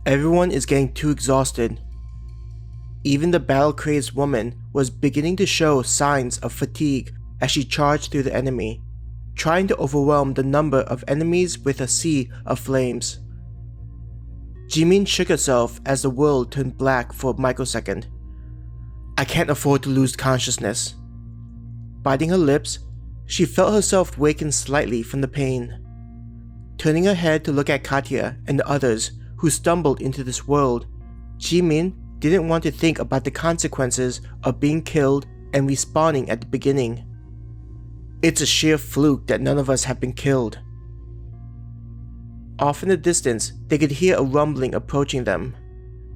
Everyone is getting too exhausted. Even the battle-crazed woman was beginning to show signs of fatigue as she charged through the enemy, trying to overwhelm the number of enemies with a sea of flames. Jimin shook herself as the world turned black for a microsecond. I can't afford to lose consciousness. Biting her lips, she felt herself waken slightly from the pain. Turning her head to look at Katya and the others who stumbled into this world, Jimin didn't want to think about the consequences of being killed and respawning at the beginning. It's a sheer fluke that none of us have been killed. Off in the distance, they could hear a rumbling approaching them,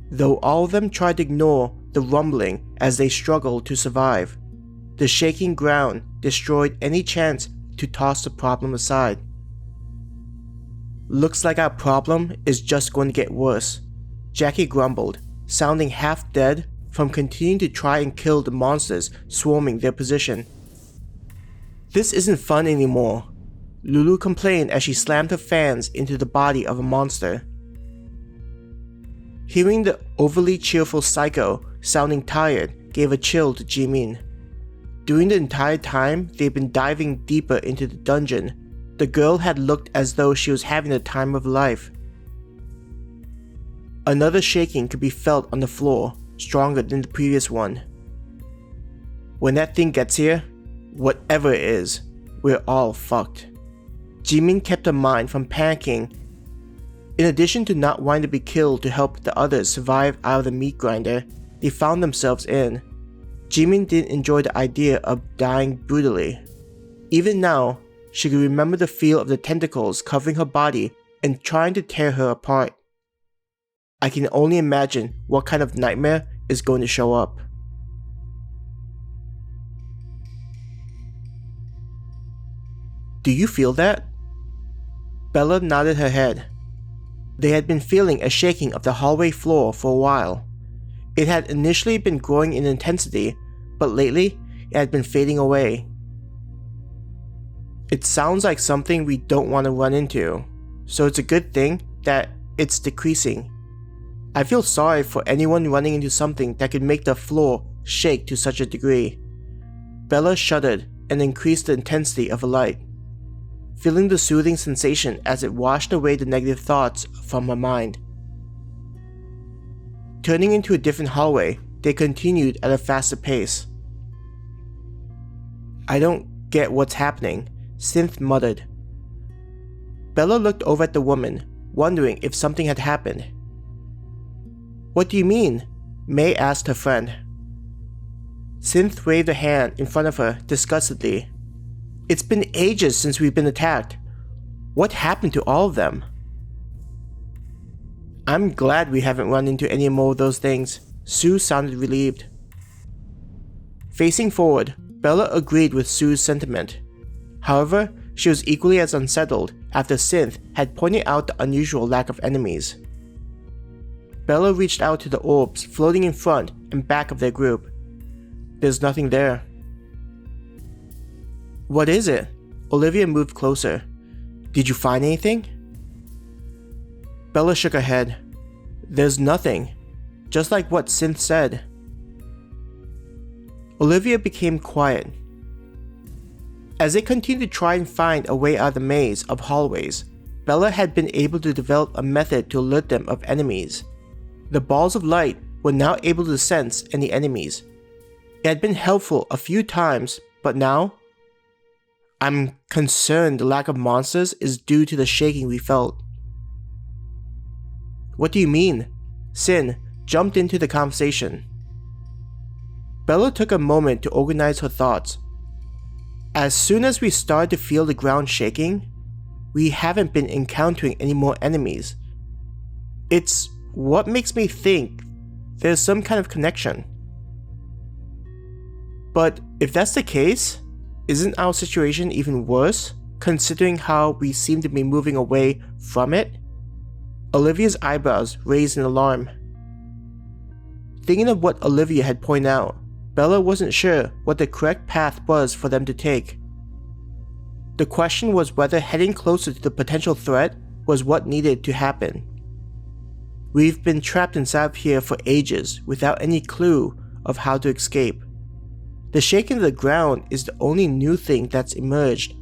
though all of them tried to ignore the rumbling as they struggled to survive. The shaking ground destroyed any chance to toss the problem aside. Looks like our problem is just going to get worse, Jackie grumbled, sounding half dead from continuing to try and kill the monsters swarming their position. This isn't fun anymore, Lulu complained as she slammed her fans into the body of a monster. Hearing the overly cheerful Psycho sounding tired gave a chill to Jimin. During the entire time they'd been diving deeper into the dungeon, the girl had looked as though she was having the time of life. Another shaking could be felt on the floor, stronger than the previous one. When that thing gets here, whatever it is, we're all fucked. Jimin kept her mind from panicking. In addition to not wanting to be killed to help the others survive out of the meat grinder they found themselves in, Jimin didn't enjoy the idea of dying brutally. Even now, she could remember the feel of the tentacles covering her body and trying to tear her apart. I can only imagine what kind of nightmare is going to show up. Do you feel that? Bella nodded her head. They had been feeling a shaking of the hallway floor for a while. It had initially been growing in intensity, but lately it had been fading away. It sounds like something we don't want to run into, so it's a good thing that it's decreasing. I feel sorry for anyone running into something that could make the floor shake to such a degree. Bella shuddered and increased the intensity of her light, feeling the soothing sensation as it washed away the negative thoughts from her mind. Turning into a different hallway, they continued at a faster pace. I don't get what's happening, Synth muttered. Bella looked over at the woman, wondering if something had happened. What do you mean? May asked her friend. Synth waved a hand in front of her disgustedly. It's been ages since we've been attacked. What happened to all of them? I'm glad we haven't run into any more of those things. Sue sounded relieved. Facing forward, Bella agreed with Sue's sentiment. However, she was equally as unsettled after Synth had pointed out the unusual lack of enemies. Bella reached out to the orbs floating in front and back of their group. There's nothing there. What is it? Olivia moved closer. Did you find anything? Bella shook her head. There's nothing. Just like what Synth said. Olivia became quiet. As they continued to try and find a way out of the maze of hallways, Bella had been able to develop a method to alert them of enemies. The balls of light were now able to sense any enemies. It had been helpful a few times, but now? I'm concerned the lack of monsters is due to the shaking we felt. What do you mean? Sin jumped into the conversation. Bella took a moment to organize her thoughts. As soon as we started to feel the ground shaking, we haven't been encountering any more enemies. It's what makes me think there's some kind of connection. But if that's the case, isn't our situation even worse, considering how we seem to be moving away from it? Olivia's eyebrows raised in alarm. Thinking of what Olivia had pointed out, Bella wasn't sure what the correct path was for them to take. The question was whether heading closer to the potential threat was what needed to happen. We've been trapped inside of here for ages without any clue of how to escape. The shaking of the ground is the only new thing that's emerged.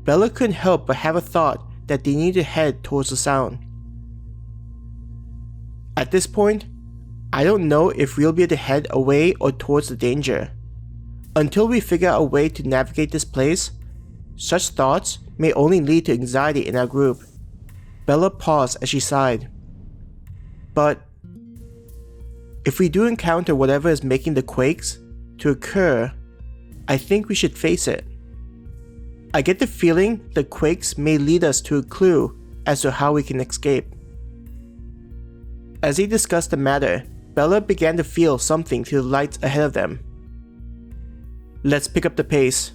Bella couldn't help but have a thought that they need to head towards the sound. At this point, I don't know if we'll be able to head away or towards the danger. Until we figure out a way to navigate this place, such thoughts may only lead to anxiety in our group. Bella paused as she sighed. But if we do encounter whatever is making the quakes to occur, I think we should face it. I get the feeling the quakes may lead us to a clue as to how we can escape. As they discussed the matter, Bella began to feel something through the lights ahead of them. Let's pick up the pace,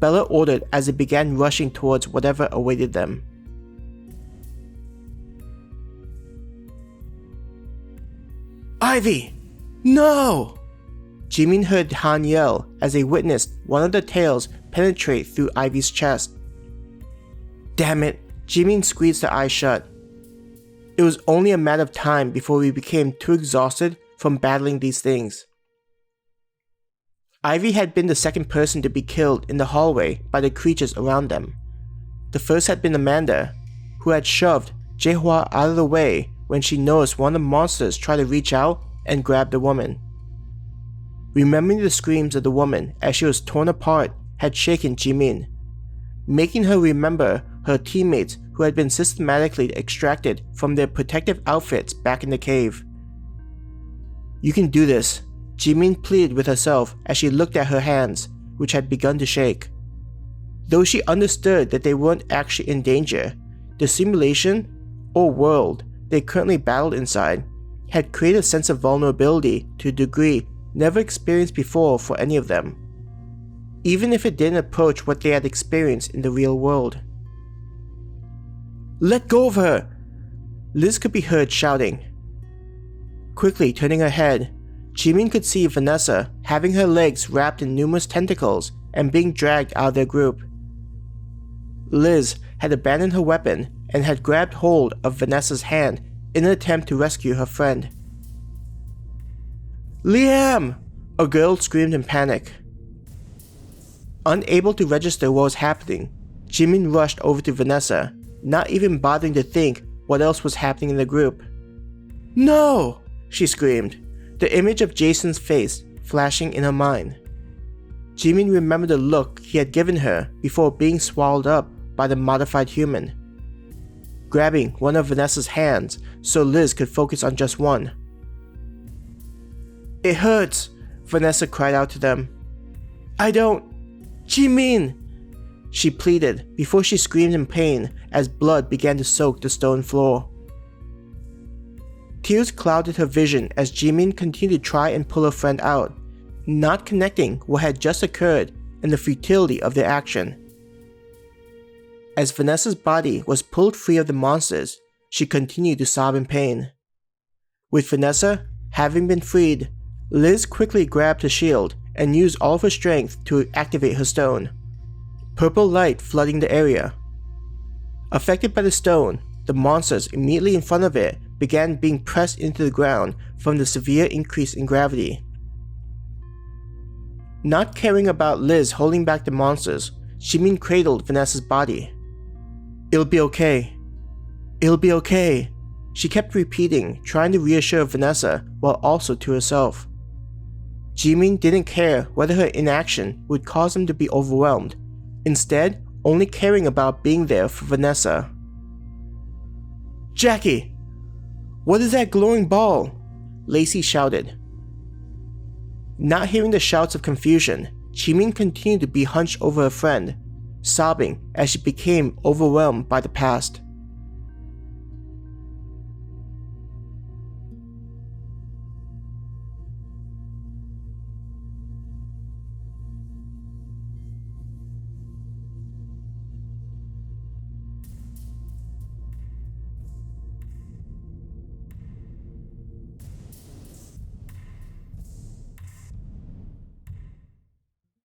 Bella ordered as they began rushing towards whatever awaited them. Ivy! No! Jimin heard Han yell as they witnessed one of the tails penetrate through Ivy's chest. Damn it, Jimin squeezed her eyes shut. It was only a matter of time before we became too exhausted from battling these things. Ivy had been the second person to be killed in the hallway by the creatures around them. The first had been Amanda, who had shoved Jaehwa out of the way when she noticed one of the monsters try to reach out and grab the woman. Remembering the screams of the woman as she was torn apart had shaken Jimin, making her remember her teammates who had been systematically extracted from their protective outfits back in the cave. You can do this, Jimin pleaded with herself as she looked at her hands, which had begun to shake. Though she understood that they weren't actually in danger, the simulation, or world, they currently battled inside had created a sense of vulnerability to a degree never experienced before for any of them, even if it didn't approach what they had experienced in the real world. Let go of her! Liz could be heard shouting. Quickly turning her head, Jimin could see Vanessa having her legs wrapped in numerous tentacles and being dragged out of their group. Liz had abandoned her weapon and had grabbed hold of Vanessa's hand in an attempt to rescue her friend. Liam! A girl screamed in panic. Unable to register what was happening, Jimin rushed over to Vanessa, not even bothering to think what else was happening in the group. No! She screamed, the image of Jason's face flashing in her mind. Jimin remembered the look he had given her before being swallowed up by the modified human. Grabbing one of Vanessa's hands so Liz could focus on just one. It hurts, Vanessa cried out to them. I don't... Jimin! She pleaded before she screamed in pain as blood began to soak the stone floor. Tears clouded her vision as Jimin continued to try and pull her friend out, not connecting what had just occurred and the futility of their action. As Vanessa's body was pulled free of the monsters, she continued to sob in pain. With Vanessa having been freed, Liz quickly grabbed her shield and used all of her strength to activate her stone, purple light flooding the area. Affected by the stone, the monsters immediately in front of it began being pressed into the ground from the severe increase in gravity. Not caring about Liz holding back the monsters, Jimin cradled Vanessa's body. It'll be okay. It'll be okay, she kept repeating, trying to reassure Vanessa while also to herself. Jimin didn't care whether her inaction would cause him to be overwhelmed, instead only caring about being there for Vanessa. Jackie! What is that glowing ball? Lacey shouted. Not hearing the shouts of confusion, Jimin continued to be hunched over her friend, sobbing as she became overwhelmed by the past.